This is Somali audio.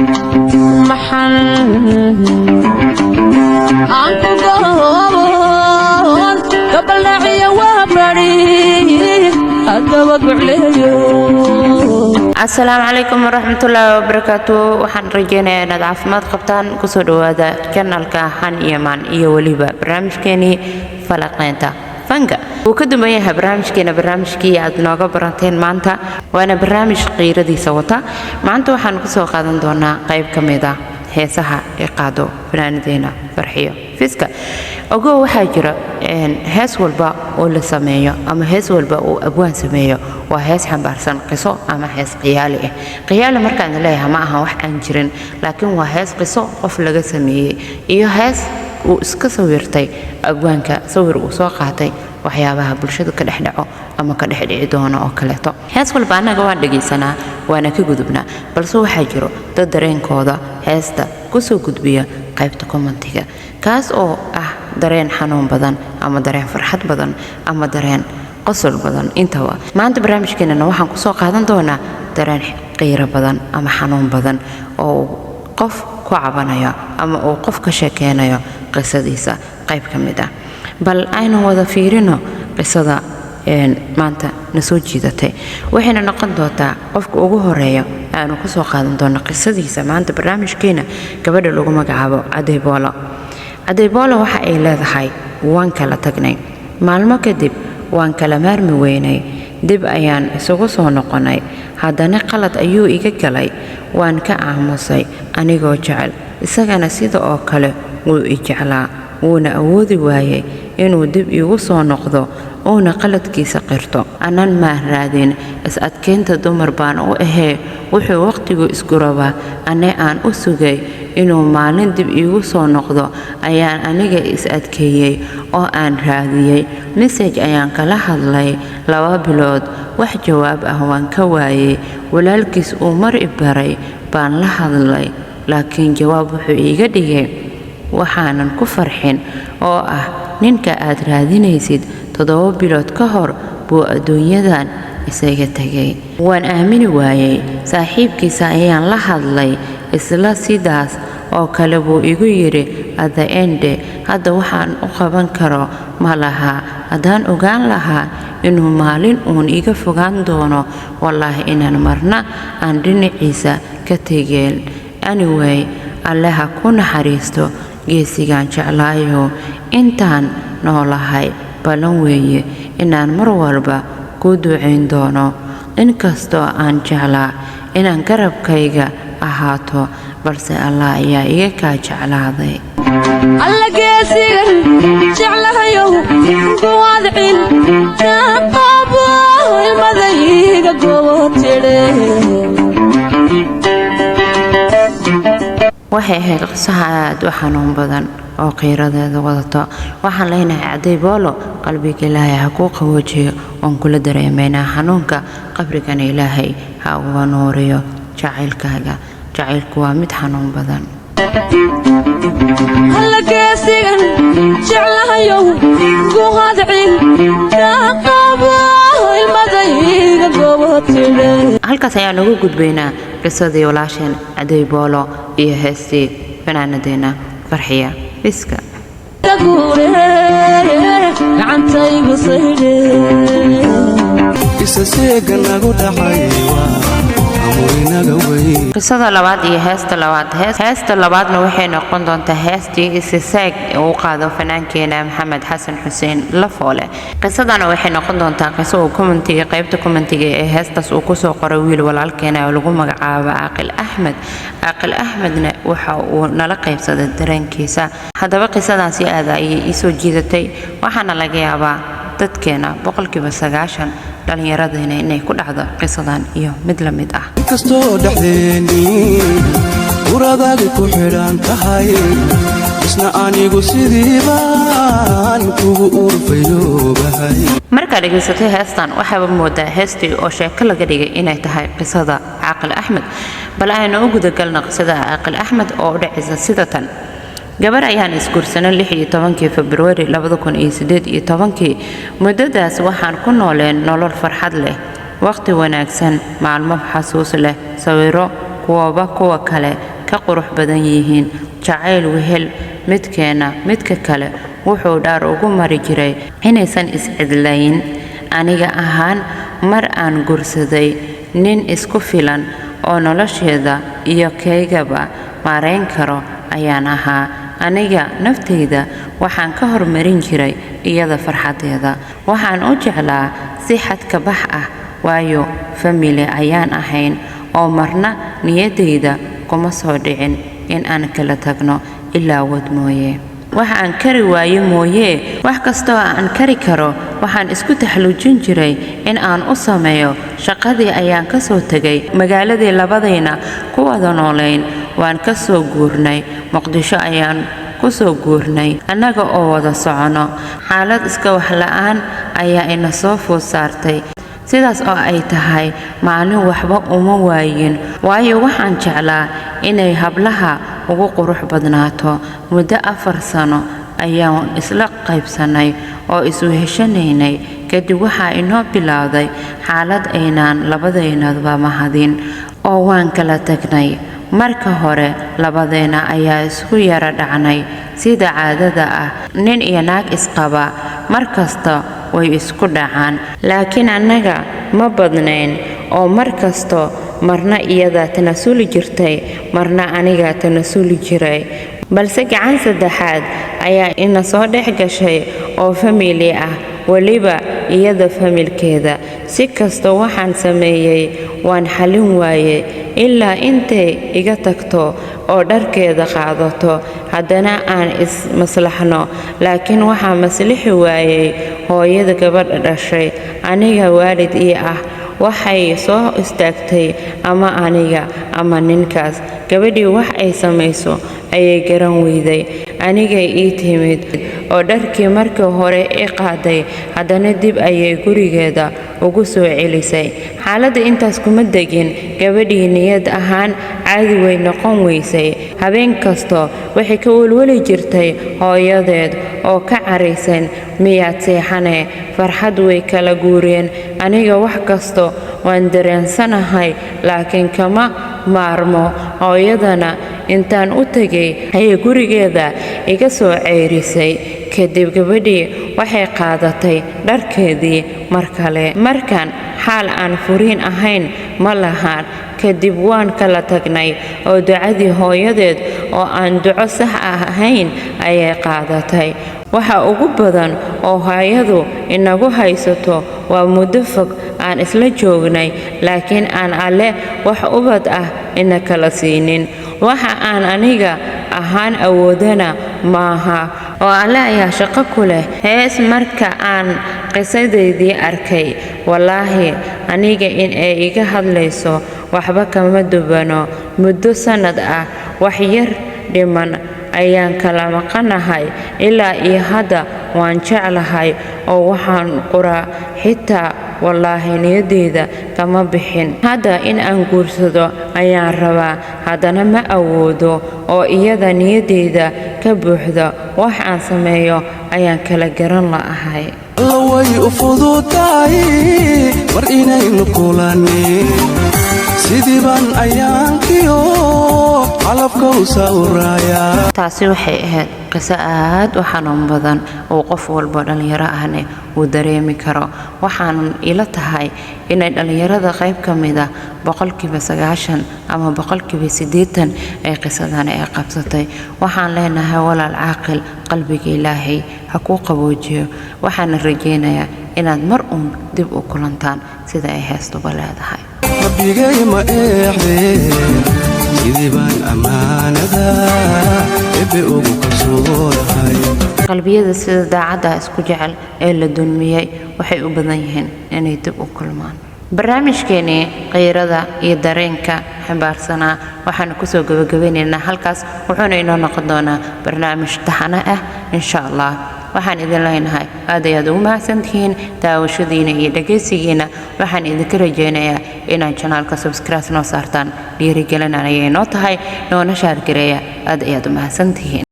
محل قبل نعي وبري أدوق عليه. السلام عليكم ورحمة الله وبركاته. وحن رجينا ندعف ماد قبطان كسر هذا كنالك حن يمان وليبا برامج كني فلقنتا فنجا وكدما يها برامج كي عدنا قبرتين مانتا وأنا برامج غير ذي سوتا مانتا وحن كسر قادن دونا قيب كميدا heesaha ee qaado fanaanadeena farxiyo fiska ogo waxa jira hees walba oo la sameeyo ama hees walba oo abwaan sameeyo waa hees xambaarsan qiso ama hees qiyaale markaan leeyahay ma aha wax aan jirin laakiin waa hees qiso qof laga sameeyay iyo hees uu iska sawirtay abwaanka sawir uu soo qaatay waxyaabaha bulshada ka dhaxdhaco ama ka dhaxdhici doona oo kaleeto hees walba anaga waan dhageysanaa waana ka gudubnaa balse waxa jiro dad dareenkooda heesta ku soo gudbiya qaybta commentiga kaas oo ah dareen xanuun badan ama dareen farxad badan ama dareen qosol badan intaba maanta barnaamijkeena waxaan ku soo qaadan doonaa dareen qiiro badan ama xanuun badan oo qof ku cabanaya ama oo qof ka sheekeynayo qisadiisa qayb kamid ah bal aynu wada fiirino qisada maanta na soo jiidatay waxayna noqon doontaa qofka ugu horeeya aanu ku soo qaadan doono qisadiisa maanta barnaamijkeena gabadha lagu magacaabo Adeyboolo waxa ay leedahay waan kala tagnay maalmo kadib waan kala maarmi weynay dib ayaan isugu soo noqonay haddana qalad ayuu iga galay waan ka aamusay anigoo jecel isagana sida oo kale wuu i jeclaa wuuna awoodi waayay inuu dib igu soo noqdo oona qaladkiisa qirto anan ma raadin is adkeynta dumar baan u ahee wuxuu waqtigu isku rabaa anay aan u sugay inuu maalin dib igu soo noqdo ayaan aniga is adkeeyay oo aan raadiyay message ayaan kala hadlay 2 bilood wax jawaab ah waan ka waayay walaalkiis uu mar i baray baan la hadlay laakiin jawaab wuxuu iga dhigay waxaanan ku farxin oo ah ninka aad raadinaysid 7 bilood ka hor buu adduunyadan isaga tagay waan aamini waayay saaxiibkiisa ayaan la hadlay isla sidaas oo kale buu igu yiri at the end hadda waxaan u qaban karo ma laha haddaan ogaan lahaa inuu maalin uun iga fogaan doono wallaahi inaan marna aan dhinaciisa ka tegeen anyway allaha ku naxariisto geesigaan jeclaayo intaan noolahay balan weeye inaan mar walba ku duceyn doono inkastoo aan jeclaa inaan garabkayga ahaato balse Allah ayaa iga ka jeclaaday alla geesigan jeclahayo duwadcin jaqabo ilmadayga gootire waxay ahayd qiso aad u xanuun badan oo qiiradeeda wadato waxaan leenahay Adeyboolo qalbiga Ilaahay ha ku qaboojiyo oo kula dareemayna xanuunka qabrigana Ilaahay ha uga nuuriyo jacaylkaaga jacaylku waa mid xanuun badan alla geesigan jeclahayo duwadcin jaqabo ilmadayga gootire halkaas ayaan ugu gudbaynaa qisadii walaasheen Adeyboolo iyo heestii fanaanadeena farxiya fiska gacantaygu sayde isa seega nagu dhacay qisada labaad iyo heesta labaadna waxay noqon doontaa heestii isasaag uu qaado fanaankeena Maxamed Xasan Xuseen Lafoole qisadana waxay noqon doontaa qiso uu commentiga qaybta commentiga ee heestaas uu ku soo qoray wiil walaalkeena oo lagu magacaabo Aqil Ahmedna waxa uu nala qaybsaday dareenkiisa haddaba qisadan si aad ay soo jiidatay waxaana laga yaabaa dadkeena 90% dhalinyaradeena inay ku dhacdo qisadan iyo mid la mid ah kastoo dhaxdeeni uradaadi ku xidhan tahay isna anigu sidii baan kugu urfayoobahay marka dhageysatay heestan waxaa moodaa heestii oo sheeko laga dhigay inay tahay qisada Aqil Ahmed bal aynu ugu dagalna qisada Aqil Ahmed oo dhacaysa sida tan gabar ayaan isguursanay 16 February 2018 muddadaas waxaan ku nooleen nolol farxad leh waqti wanaagsan maalmo xasuus leh sawiro kuwa kale ka qurux badan yihiin jacayl wehel midkeena midka kale wuxuu dhaar ugu mari jiray inaysan iscidlayn aniga ahaan mar aan guursaday nin isku filan oo nolosheeda iyo kaygaba maarayn karo ayaan ahaa aniga naftayda waxaan ka hormarin jiray iyada farxadeeda waxaan u jeclaa si xadka bax ah waayo family ayaan ahayn oo marna niyadayda kuma soo dhicin in aan kala tagno ilaa wad mooye waxaan kari waaye mooye wax kastoo aan kari karo waxaan isku taxluujin jiray in aan u sameeyo shaqadii ayaan ka soo tegay magaaladii labadayna ku wada noolayn waan ka soo guurnay muqdisho ayaan ku soo guurnay annaga oo wada socono xaalad iska wax la'aan ayaa ina soo food saartay sidaas oo ay tahay maalin waxba uma waayin waayo waxaan jeclaa inay hablaha ugu qurux badnaato muddo 4 sano ayaan isla qaybsanay oo isweheshanaynay kadib waxaa inoo bilowday xaalad aynaan labadaynaba mahadin oo waan kala tagnay marka hore labadeena ayaa isku yara dhacnay sida caadada ah nin iyo naag isqaba markasta way isku dhacaan laakiin annaga ma badnayn oo markasto marna iyada tanasuli jirtay marna aniga tanasuli jiray balse gacan saddexaad ayaa ina soo dhex gashay oo family ah waliba iyada familkeeda si kasta waxaan sameeyay waan xalin waaye ilaa intay iga tagto oo dharkeeda qaadato haddana aan ismaslaxno laakiin waxaa maslixi waayay hooyada gabadha dhashay aniga waalid ii ah waxay soo istaagtay ama aniga ama ninkaas gabadhii wax ay samayso ayay garan weyday anigay ii timid oo dharkii markii hore i qaaday haddana dib ayay gurigeeda ugu soo celisay xaaladda intaas kuma degin gabadhii niyad ahaan caadi way noqon weysay habeen kasto waxay ka welweli jirtay hooyadeed oo ka caraysan miyaad seexane farxad way kala guureen aniga wax kasto waan dareensanahay laakiin kama maarmo hooyadana intaan u tegay ayay gurigeeda iga soo ceyrisay kadib gabadhii waxay qaadatay dharkeedii mar kale markan xaal aan furiin ahayn ma lahaan kadib waan kala tagnay oo ducadii hooyadeed oo aan duco sax ahayn ayay qaadatay waxa ugu badan oo hooyadu inagu haysato waa muddo fog aan isla joognay laakiin aan alle wax ubad ah ina kala siinin waxa aan aniga ahaan awoodana maaha oo alle ayaa shaqo ku leh hees marka aan qisadaydii arkay wallaahi aniga in ay iga hadlayso waxba kama dubano muddo sanad ah wax yar dhiman ayaan kala maqanahay ilaa iyo hadda waan jeclahay oo waxaan quraa xitaa wallaahi niyadeyda kama bixin hadda in aan guursado ayaan rabaa haddana ma awoodo oo iyada niyadeyda ka buuxda wax aan sameeyo ayaan kala garan la'ahay way u fududahay war inaynu kulannin sidii baan ayaankiyo qalabka u sawiraya taasi waxay ahayd qiso aad u xanuun badan oo qof walba dhalinyaro ahne uu dareemi karo waxaan ila tahay inay dhalinyarada qayb ka mid ah 90% ama 80% ay qisadan ay qabsatay waxaan leenahay walaal caaqil qalbiga ilaahay ha ku qaboojiyo waxaan rajeynayaa inaad mar dib u kulantaan sida ay heestuba leedahay rabbigay ma eexdeen sidii baan ammaanada ebe ugu kalsoonahay qalbiyada sida daacadda isku jecel ee la dulmiyay waxay u badan yihiin inay dib u kulmaan barnaamijkeeni qeyrada iyo dareenka xambaarsanaa waxaan ku soo gabagabeynaynaa halkaas wuxuuna inoo noqon doonaa barnaamij taxane ah insha Allah waxaan idin leenahay aad ayaad ugu mahadsantihiin daawashadiina iyo dhageysigiina waxaan idinka rajeynayaa inaad channelka subscribe noo saartaan dhiirigelin ayay noo tahay noona shaar gareeya aad ayaad u mahadsantihiin